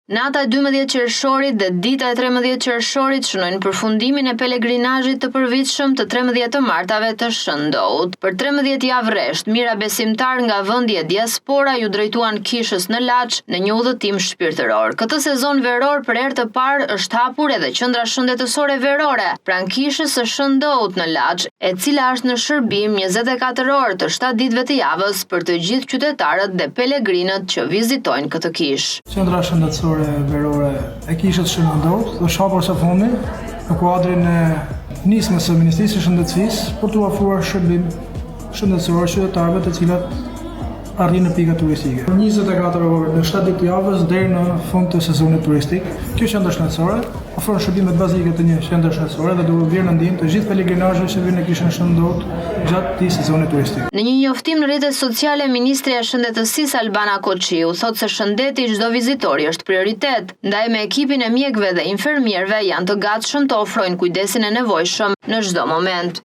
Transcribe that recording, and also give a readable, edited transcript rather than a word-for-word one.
Nata e 12 qershorit dhe dita e 13 qershorit shënojnë përfundimin e pelegrinazhit të përvitshëm të 13 martave të Shëndout. Për 13 javë rresht, mira besimtar nga vendi e diaspora ju drejtuan kishës në Laç në një udhëtim shpirtëror. Këtë sezon veror për herë të parë është hapur edhe qendra shëndetësore verore pranë kishës së Shëndout në Laç, e cila është në shërbim 24 orë të 7 ditëve të javës për të gjithë qytetarët dhe pelegrinët që vizitojnë këtë kishë. Qendra shëndetësore verore e kishës Shëndout është hapur së fundi në kuadrin e nismës së Ministrisë së Shëndetësisë për të ofruar shërbim shëndetësor qytetarëve të cilat arrin në pika turistike. 24 orë në 7 ditë javës deri në fund të sezonit turistik. Kjo qendër shëndetësore ofron shërbimet bazike të një qendre shëndetësore dhe duhet vjerë në ndihmë të gjithë pelegrinazhëve që vijnë në kishën Shëndout gjatë këtij sezoni turistik. Në një njoftim në rrjetet sociale, Ministrja e Shëndetësisë Albana Koçiu thotë se shëndeti i çdo vizitori është prioritet, ndaj me ekipin e mjekëve dhe infermierëve janë të gatshëm të ofrojnë kujdesin e nevojshëm në çdo moment.